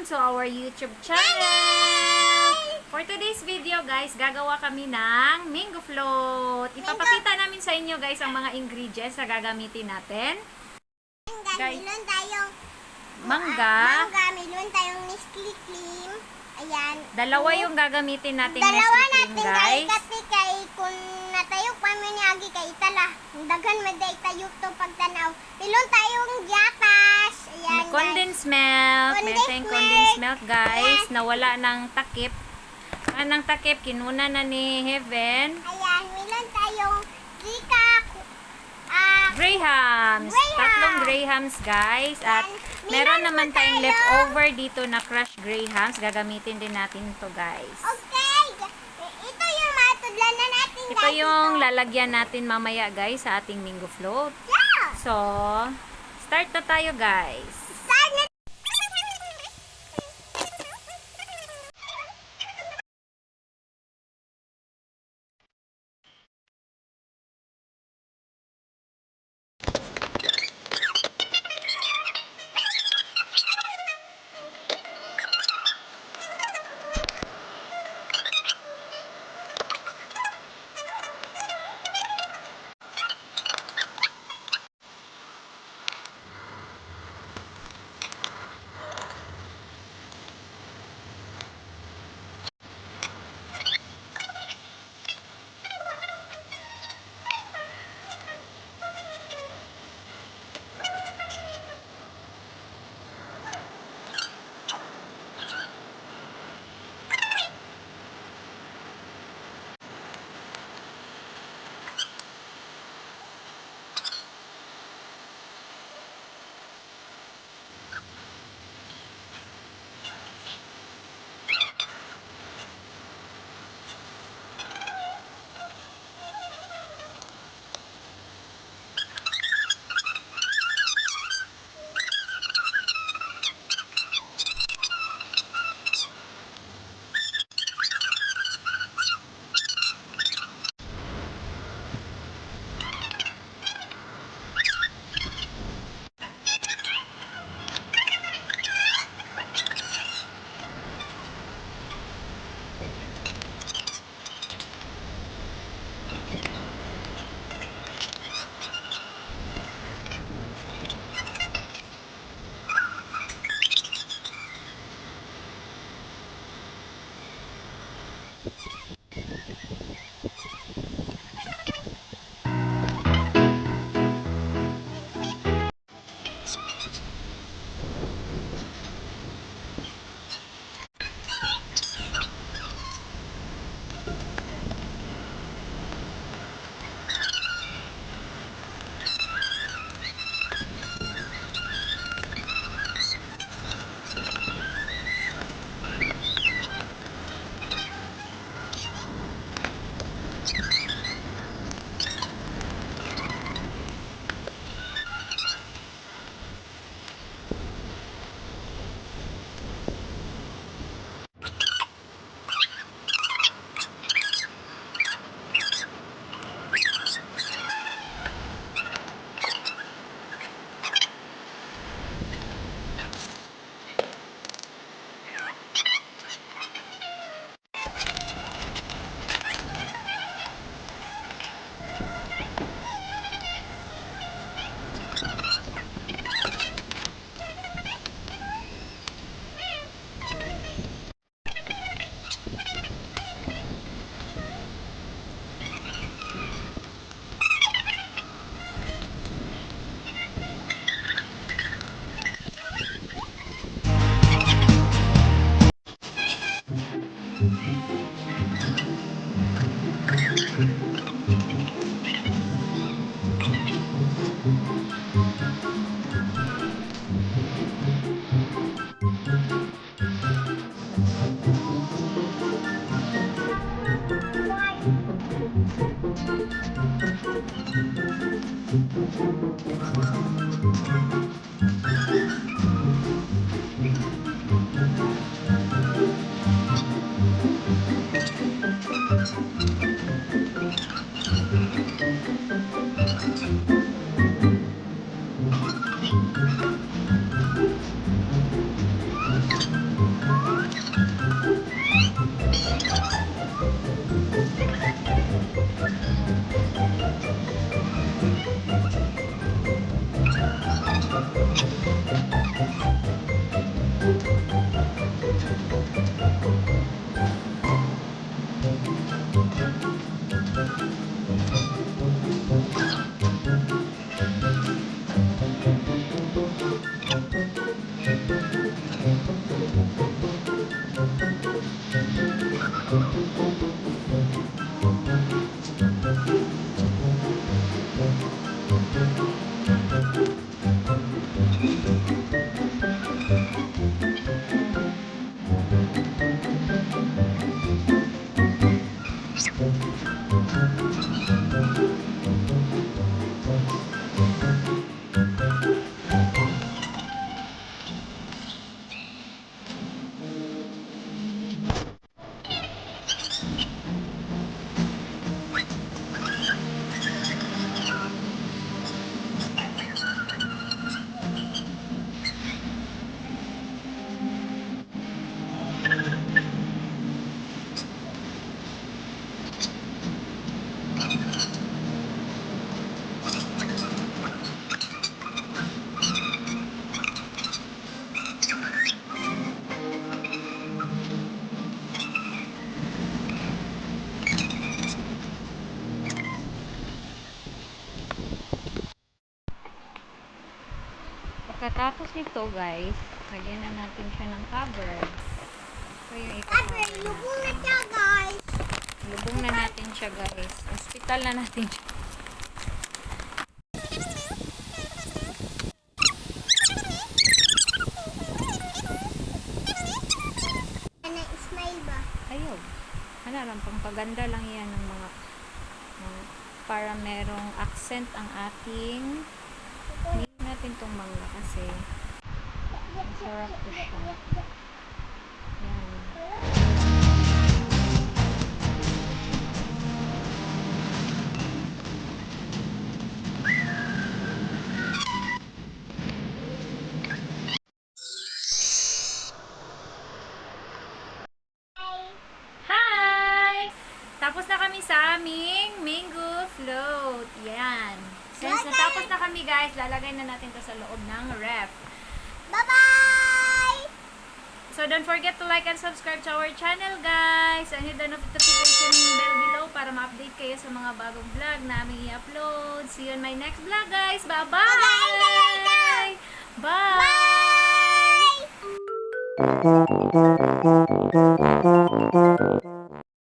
Welcome to our YouTube channel! For today's video guys, gagawa kami ng mango float. Ipapakita namin sa inyo guys ang mga ingredients na gagamitin natin. Guys, Meron tayong mangga. meron tayong Nestle cream. Ayan. Dalawa yung gagamitin nating Dalawa Nestle cream natin kay guys. kasi kay kung natayok pa mo ni Agi kay itala. Daghan maday tayo to pagtanaw. Meron tayong gatas. Ayan. May condensed milk. Meron tayong condensed milk guys. Nawala ng takip. Anong takip? Kinuna na ni Heaven. Ayan. Meron tayong Zika. Grahams. Tatlong Grahams guys. At meron naman tayong leftover dito na crushed Grahams. Gagamitin din natin to guys. Okay. Ito yung matudlan na natin guys. Ito yung lalagyan natin mamaya guys sa ating mango float. Yeah. So, start na tayo guys. Start na. Pagkatapos nito guys, lagyan na natin siya ng cover. Ito yung Cover, ika-cover na. lubong na siya, guys. Lubong na natin siya guys. Hospital na natin siya. Ano, smile ba? Ayaw. Ano lang, pangpaganda lang yan ng mga para merong accent ang ating hindi natin itong mangga kasi masarap to siya. Yan. Hi! Tapos na kami sa aming mango float. Yan. Since natapos na kami guys, lalagay na natin to sa loob ng ref. Bye-bye! So don't forget to like and subscribe to our channel guys. And hit the notification bell below para ma-update kayo sa mga bagong vlog na aming i-upload. See you on my next vlog guys. Bye-bye! Bye! Bye!